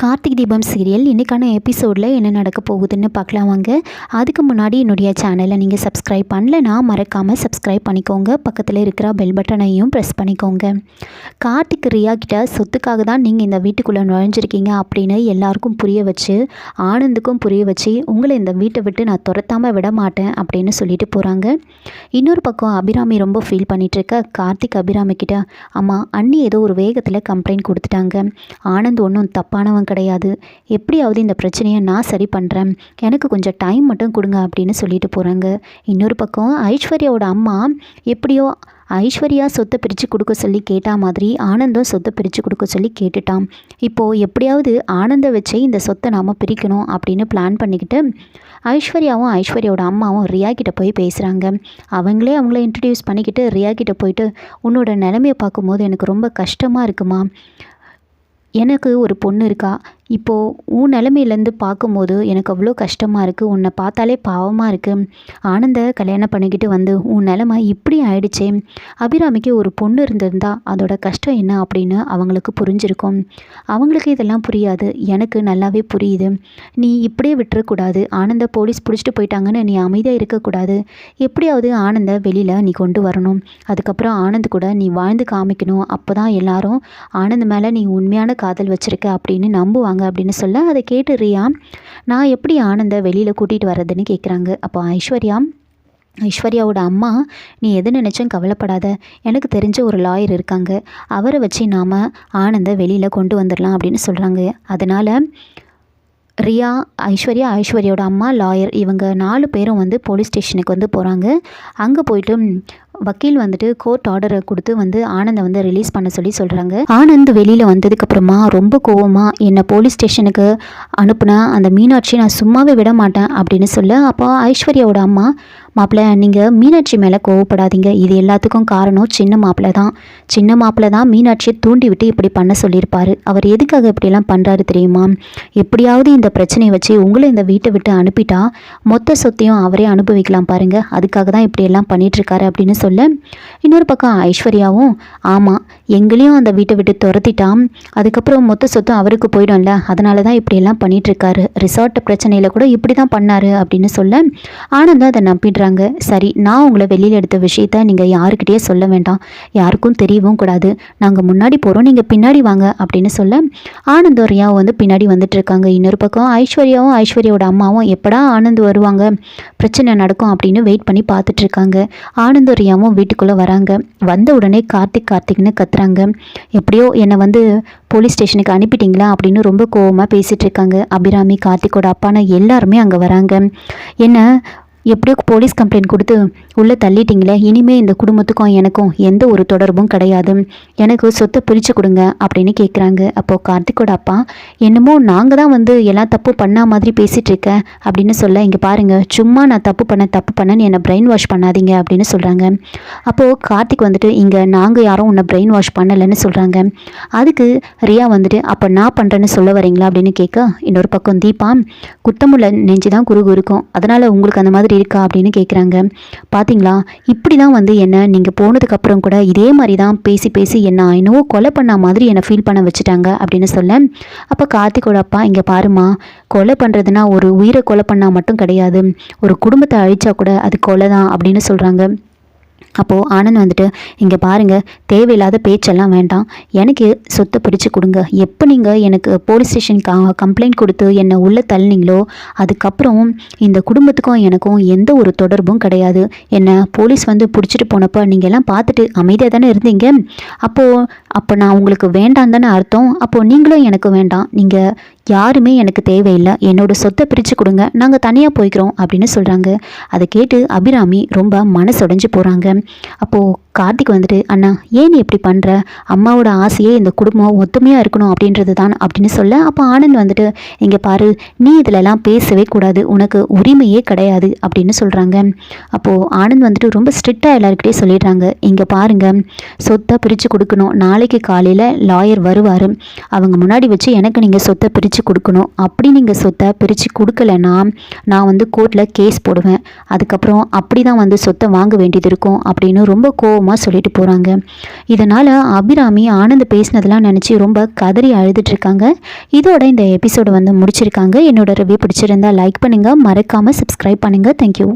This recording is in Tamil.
கார்த்திக் தீபம் சீரியல் இன்றைக்கான எபிசோடில் என்ன நடக்க போகுதுன்னு பார்க்கலாம் வாங்க. அதுக்கு முன்னாடி என்னுடைய சேனலை நீங்கள் சப்ஸ்கிரைப் பண்ணலைன்னா மறக்காமல் சப்ஸ்கிரைப் பண்ணிக்கோங்க. பக்கத்தில் இருக்கிற பெல் பட்டனையும் ப்ரெஸ் பண்ணிக்கோங்க. கார்த்திக் ரியா கிட்ட சொத்துக்காக தான் நீங்கள் இந்த வீட்டுக்குள்ளே நுழைஞ்சிருக்கீங்க அப்படின்னு எல்லாருக்கும் புரிய வச்சு, ஆனந்துக்கும் புரிய வச்சு, உங்களை இந்த வீட்டை விட்டு நான் துரத்தாமல் விட மாட்டேன் அப்படின்னு சொல்லிட்டு போகிறாங்க. இன்னொரு பக்கம் அபிராமி ரொம்ப ஃபீல் பண்ணிகிட்ருக்க கார்த்திக் அபிராமி கிட்ட, அம்மா அண்ணி ஏதோ ஒரு வேகத்தில் கம்ப்ளைண்ட் கொடுத்துட்டாங்க. ஆனந்த் ஒன்றும் தப்பானவங்க கிடையாது. எப்படியாவது இந்த பிரச்சனையை நான் சரி பண்ணுறேன், எனக்கு கொஞ்சம் டைம் மட்டும் கொடுங்க அப்படின்னு சொல்லிட்டு போகிறாங்க. இன்னொரு பக்கம் ஐஸ்வர்யாவோட அம்மா எப்படியோ ஐஸ்வர்யா சொத்தை பிரித்து கொடுக்க சொல்லி கேட்டா மாதிரி ஆனந்தும் சொத்தை பிரித்து கொடுக்க சொல்லி கேட்டுட்டான். இப்போது எப்படியாவது ஆனந்தை வச்சே இந்த சொத்தை நாம் பிரிக்கணும் அப்படின்னு பிளான் பண்ணிக்கிட்டு ஐஸ்வர்யாவும் ஐஸ்வர்யாவோட அம்மாவும் ரியா கிட்ட போய் பேசுகிறாங்க. அவங்கள இன்ட்ரடியூஸ் பண்ணிக்கிட்டு ரியா கிட்ட போயிட்டு, உன்னோட நிலைமையை பார்க்கும்போது எனக்கு ரொம்ப கஷ்டமாக இருக்குமா, எனக்கு ஒரு பொண்ணு இருக்கா, இப்போது உன் நிலமையிலேருந்து பார்க்கும்போது எனக்கு அவ்வளோ கஷ்டமாக இருக்குது, உன்னை பார்த்தாலே பாவமாக இருக்குது. ஆனந்த கல்யாணம் பண்ணிக்கிட்டு வந்து உன் நிலமை இப்படி ஆயிடுச்சே. அபிராமிக்கு ஒரு பொண்ணு இருந்திருந்தா அதோட கஷ்டம் என்ன அப்படின்னு அவங்களுக்கு புரிஞ்சிருக்கும். அவங்களுக்கு இதெல்லாம் புரியாது, எனக்கு நல்லாவே புரியுது. நீ இப்படியே விட்டுறக்கூடாது. ஆனந்த போலீஸ் பிடிச்சிட்டு போயிட்டாங்கன்னு நீ அமைதியாக இருக்கக்கூடாது. எப்படியாவது ஆனந்த வெளியில் நீ கொண்டு வரணும். அதுக்கப்புறம் ஆனந்த் கூட நீ வாழ்ந்து காமிக்கணும். அப்போ தான் எல்லாரும் ஆனந்த் மேலே நீ உண்மையான காதல் வச்சுருக்க அப்படின்னு நம்புவாங்க அப்படின்னு சொல்ல, அதை கேட்டு ரியா, நான் எப்படி ஆனந்த வெளியில் கூட்டிகிட்டு வர்றதுன்னு கேட்குறாங்க. அப்போ ஐஸ்வர்யாவோட அம்மா, நீ எது நினச்சும் கவலைப்படாத, எனக்கு தெரிஞ்ச ஒரு லாயர் இருக்காங்க, அவரை வச்சு நாம் ஆனந்த வெளியில் கொண்டு வந்துடலாம் அப்படின்னு சொல்கிறாங்க. அதனால் ரியா, ஐஸ்வர்யாவோட அம்மா, லாயர், இவங்க 4 பேரும் வந்து போலீஸ் ஸ்டேஷனுக்கு வந்து போகிறாங்க. அங்கே போயிட்டு வக்கீல் வந்துட்டு கோர்ட் ஆர்டரை கொடுத்து ஆனந்தை ரிலீஸ் பண்ண சொல்கிறாங்க. ஆனந்த் வெளியில் வந்ததுக்கப்புறமா ரொம்ப கோவமாக, என்னை போலீஸ் ஸ்டேஷனுக்கு அனுப்புனா அந்த மீனாட்சி நான் சும்மாவே விட மாட்டேன் அப்படின்னு சொல்ல, அப்போ ஐஸ்வர்யாவோட அம்மா, மாப்பிள்ளை நீங்கள் மீனாட்சி மேலே கோவப்படாதீங்க, இது எல்லாத்துக்கும் காரணம் சின்ன மாப்பிள்ளை தான் மீனாட்சியை தூண்டி விட்டு இப்படி பண்ண சொல்லியிருப்பார். அவர் எதுக்காக இப்படியெல்லாம் பண்ணுறாரு தெரியுமா? எப்படியாவது இந்த பிரச்சனையை வச்சு உங்களை இந்த வீட்டை விட்டு அனுப்பிட்டா மொத்த சொத்தையும் அவரே அனுபவிக்கலாம் பாருங்கள், அதுக்காக தான் இப்படியெல்லாம் பண்ணிகிட்ருக்காரு அப்படின்னு சொல்ல, இன்னொரு பக்கம் ஐஸ்வர்யாவும், ஆமாம் எங்களையும் அந்த வீட்டை விட்டு துரத்திட்டான், அதுக்கப்புறம் மொத்த சொத்தும் அவருக்கு போயிடும்ல, அதனால தான் இப்படியெல்லாம் பண்ணிகிட்ருக்காரு, ரிசார்ட் பிரச்சனையில் கூட இப்படி தான் பண்ணார் அப்படின்னு சொல்ல, ஆனந்த் அதை நம்பிடுறாங்க. சரி, நான் உங்களை வெளியில் எடுத்த விஷயத்த நீங்கள் யாருக்கிட்டே சொல்ல வேண்டாம், யாருக்கும் தெரியவும் கூடாது, நாங்கள் முன்னாடி போகிறோம், நீங்கள் பின்னாடி வாங்க அப்படின்னு சொல்ல, ஆனந்தும் ரியாவும் பின்னாடி வந்துட்டு இருக்காங்க. இன்னொரு பக்கம் ஐஸ்வர்யாவோட அம்மாவும் எப்படா ஆனந்த் வருவாங்க, பிரச்சனை நடக்கும் அப்படின்னு வெயிட் பண்ணி பார்த்துட்டு இருக்காங்க. ஆனந்தும் ரியாவும் வீட்டுக்குள்ளே வராங்க. வந்த உடனே கார்த்திக்னு கத்துறாங்க. எப்படியோ என்னை போலீஸ் ஸ்டேஷனுக்கு அனுப்பிட்டீங்களா அப்படின்னு ரொம்ப கோவமாக பேசிகிட்டு இருக்காங்க. அபிராமி, கார்த்திக்கோட அப்பான எல்லாருமே அங்கே வராங்க. என்ன எப்படியோ போலீஸ் கம்ப்ளைண்ட் கொடுத்து உள்ளே தள்ளிட்டிங்களே, இனிமேல் இந்த குடும்பத்துக்கும் எனக்கும் எந்த ஒரு தொடர்பும் கிடையாது, எனக்கு சொத்தை பிரித்து கொடுங்க அப்படின்னு கேட்குறாங்க. அப்போது கார்த்திக்கோட அப்பா, என்னமோ நாங்கள் தான் எல்லாம் தப்பு பண்ண மாதிரி பேசிகிட்டு இருக்கேன் அப்படின்னு சொல்ல, இங்கே பாருங்கள், சும்மா நான் தப்பு பண்ணேன்னு என்னை பிரெயின் வாஷ் பண்ணாதீங்க அப்படின்னு சொல்கிறாங்க. அப்போது கார்த்திக் இங்கே நாங்கள் யாரும் உன்னை பிரெயின் வாஷ் பண்ணலைன்னு சொல்கிறாங்க. அதுக்கு ரியா அப்போ நான் பண்ணுறேன்னு சொல்ல வரீங்களா அப்படின்னு கேட்க, இன்னொரு பக்கம் தீபா, குத்தமுள்ள நெஞ்சு தான் குறுகு இருக்கும், அதனால் உங்களுக்கு அந்த மாதிரி இருக்கா அப்படின்னு கேட்குறாங்க. பார்த்தீங்களா, இப்படி தான் என்ன நீங்கள் போனதுக்கப்புறம் கூட இதே மாதிரி தான் பேசி என்ன என்னவோ கொலை பண்ண மாதிரி என்னை ஃபீல் பண்ண வச்சுட்டாங்க அப்படின்னு சொல்ல, அப்போ கார்த்திக்கோட அப்பா, இங்கே பாருமா, கொலை பண்ணுறதுனா ஒரு உயிரை கொலை பண்ணால் மட்டும் கிடையாது, ஒரு குடும்பத்தை அழிச்சா கூட அது கொலை தான் அப்படின்னு சொல்கிறாங்க. அப்போது ஆனந்த் இங்கே பாருங்கள், தேவையில்லாத பேச்செல்லாம் வேண்டாம், எனக்கு சொத்தை பிரித்து கொடுங்க. எப்போ நீங்கள் எனக்கு போலீஸ் ஸ்டேஷனுக்கு கம்ப்ளைண்ட் கொடுத்து என்னை உள்ளே தள்ளினீங்களோ அதுக்கப்புறம் இந்த குடும்பத்துக்கும் எனக்கும் எந்த ஒரு தொடர்பும் கிடையாது. என்னை போலீஸ் பிடிச்சிட்டு போனப்போ நீங்கள் எல்லாம் பார்த்துட்டு அமைதியாக தானே இருந்தீங்க, அப்போ நான் உங்களுக்கு வேண்டாம் தானே அர்த்தம், அப்போது நீங்களும் எனக்கு வேண்டாம், நீங்கள் யாருமே எனக்கு தேவையில்லை, என்னோட சொத்தை பிரித்து கொடுங்க, நாங்கள் தனியாக போய்க்கிறோம் அப்படின்னு சொல்கிறாங்க. அதை கேட்டு அபிராமி ரொம்ப மனசுடைஞ்சு போகிறாங்க. அப்போது கார்த்திக் அண்ணா ஏன் நீ இப்படி பண்ணுற, அம்மாவோட ஆசையே இந்த குடும்பம் ஒத்துமையாக இருக்கணும் அப்படின்றது தான் அப்படின்னு சொல்ல, அப்போ ஆனந்த் இங்கே பாரு, நீ இதிலெல்லாம் பேசவே கூடாது, உனக்கு உரிமையே கிடையாது அப்படின்னு சொல்கிறாங்க. அப்போது ஆனந்த் ரொம்ப ஸ்ட்ரிக்டாக எல்லாருக்கிட்டே சொல்லிடுறாங்க. இங்கே பாருங்கள், சொத்தை பிரித்து கொடுக்கணும், நாளைக்கு நாளைக்கு காலையில் லாயர் வருவார், அவங்க முன்னாடி வச்சு எனக்கு நீங்கள் சொத்தை பிரித்து கொடுக்கணும். அப்படி நீங்கள் சொத்தை பிரித்து கொடுக்கலன்னா நான் வந்து கோர்ட்டில் கேஸ் போடுவேன். அதுக்கப்புறம் அப்படி தான் வந்து சொத்தை வாங்க வேண்டியது இருக்கும் அப்படின்னு ரொம்ப கோவமாக சொல்லிட்டு போகிறாங்க. இதனால் அபிராமி ஆனந்த் பேசினதெல்லாம் நினச்சி ரொம்ப கதறி அழுதுட்ருக்காங்க. இதோட இந்த எபிசோடு வந்து முடிச்சிருக்காங்க. என்னோட ரிவ்யூ பிடிச்சிருந்தா லைக் பண்ணுங்கள், மறக்காமல் சப்ஸ்கிரைப் பண்ணுங்கள். தேங்க்யூ.